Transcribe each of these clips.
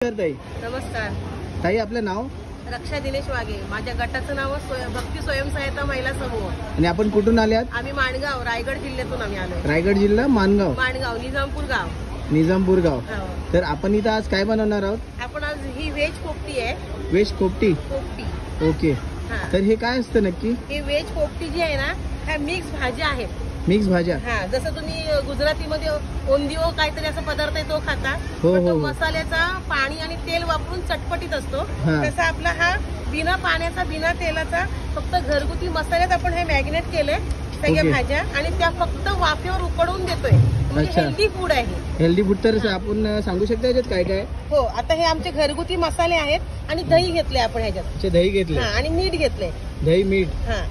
ताई नमस्कार ताई, आपलं नाव? रक्षा दिनेश वाघे. माझ्या गटाचं नाव भक्ती स्वयंसहायता महिला समूह. आणि आपण कुठून आले आहात? आम्ही माणगाव, रायगड जिल्ह्यातून आम्ही आलोय. रायगड जिल्हा माणगाव, माणगाव निजामपूर गाव. निजामपूर गाव. हो. तर आपण इथं आज काय बनवणार आहोत? आपण आज ही व्हेज पोपटी आहे. व्हेज पोपटी. पोपटी. ओके. हा. तर हे काय असतं नक्की? ही व्हेज पोपटी जी आहे ना, ह्या मिक्स भाज्या आहेत. मिक्स भाज्या. हा, जसं तुम्ही गुजरातीमध्ये ओंदिओ काहीतरी असा पदार्थ आहे तो खाता. हो, पण तो हो. मसाल्याचा पाणी आणि तेल वापरून चटपटीत असतो. हा. तसा आपला हा बिना पाण्याचा बिना तेलाचा फक्त घरगुती मसाल्यात आपण हे मॅरिनेट केलंय सगळ्या ओके. भाज्या आणि त्या फक्त वाफेवर उकडवून देतोय. म्हणजे अच्छा. हेल्दी फूड आहे. Healthy food. तर आपण सांगू शकता याच्यात काय काय? हो, आता हे आमचे घरगुती मसाले आहेत आणि दही घेतले आपण ह्याच्यात. अच्छा, दही घेतले. हा, आणि मीठ घेतले. दही, मीठ, हा,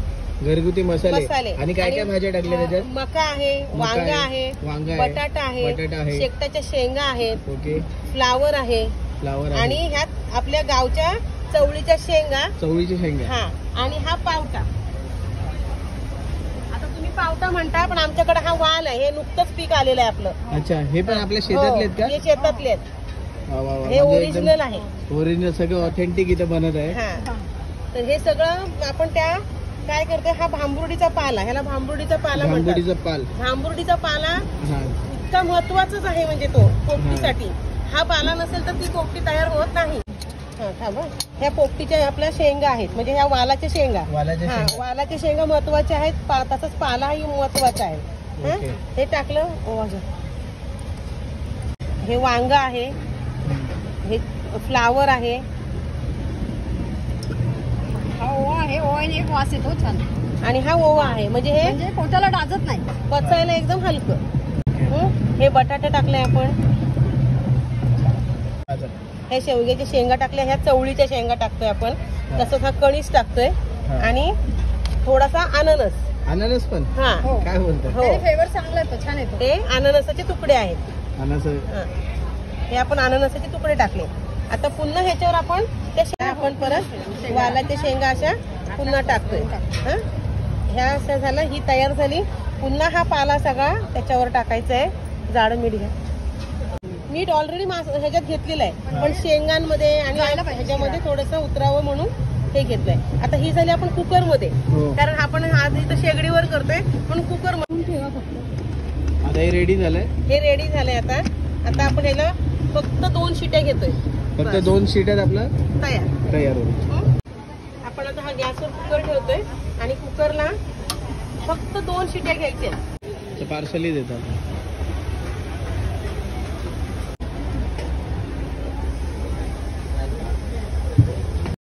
घरगुती मसाले. मसाले आणि काय काय भाज्या टाकल्या त्याच्यात? मका आहे, वांगा आहे, वांगा आहे, बटाटा बटाटा आहे, आहे. शेकटाच्या शेंगा आहेत, ओके. फ्लावर आहे फ्लावर आणि ह्यात आपल्या गावच्या चवळीच्या शेंगा. चवळीची शेंगा. हा, आणि हा पावटा. आता तुम्ही पावटा म्हणता, पण आमच्याकडे हा वाल आहे. हे नुकतंच पीक आलेलं आहे आपलं. अच्छा, हे पण आपल्या शेतातले आहेत हो, का? हे शेतातले आहेत. वा, वा, वा. हे म्हणजे ओरिजिनल आहे. ओरिजिनल सगळं ऑथेंटिक इथं बनत आहे. हा, तर हे सगळं आपण त्या काय करतोय, हा भांबुर्डीचा पाला, ह्याला भांबुर्डीचा पाला म्हणतात. भांबुडीचा पाल. भांबुर्डीचा पाला हा. इतका महत्वाचाच आहे म्हणजे तो पोपटीसाठी. हा पाला नसेल तर ती पोपटी तयार होत नाही. हा, थांबा. ह्या पोपटीच्या आपल्या शेंगा आहेत, म्हणजे ह्या वालाच्या शेंगा. वालाच्या हा, शेंगा. वालाच्या शेंगा महत्वाच्या आहेत. तसंच पालाही महत्वाचा आहे. हा? ओके. हे टाकलं. हे वांग आहे, हे फ्लावर आहे, एक वास येतो छान. आणि हा ओवा आहे. म्हणजे हे म्हणजे पोटाला डाजत नाही, पचायला एकदम हलकं. हे बटाटे टाकले आपण. हे शेवग्याच्या शेंगा टाकल्या. ह्या चवळीच्या शेंगा टाकतोय आपण. तसंच हा कणीस टाकतोय. हा. आणि थोडासा अननस. अननस पण. हा, काय बोलतो? हो. फ्लेवर चांगला येतो, छान येतो. हे अननसाचे तुकडे आहेत. अननस. हा. हे आपण अननसाचे तुकडे टाकले. आता पुन्हा ह्याच्यावर आपण त्या शेंगा आपण परत वालाच्या शेंगा अशा पुन्हा टाकतोय. हा, ह्या अशा झालं, ही तयार झाली. पुन्हा हा पाला सगळा त्याच्यावर टाकायचा आहे. जाडं मीठ घ्या. मीठ ऑलरेडी ह्याच्यात घेतलेलं आहे, पण शेंगांमध्ये आणि ह्याच्यामध्ये थोडंसं उतरावं म्हणून हे घेतलंय. आता ही झाली आपण कुकर मध्ये, हो. कारण आपण आज इथं शेगडीवर करतोय, पण कुकर मध्ये ठेवा फक्त. आता हे रेडी झालंय. हे रेडी झालंय. आता आपण ह्याला फक्त 2 शिट्या घेतोय. फक्त बस. 2 शिट्यात आपलं तयार होईल. आपण आता हा गॅसवर कुकर ठेवतोय आणि कुकरला फक्त 2 शिट्या घ्यायच्या. पार्सली देतात.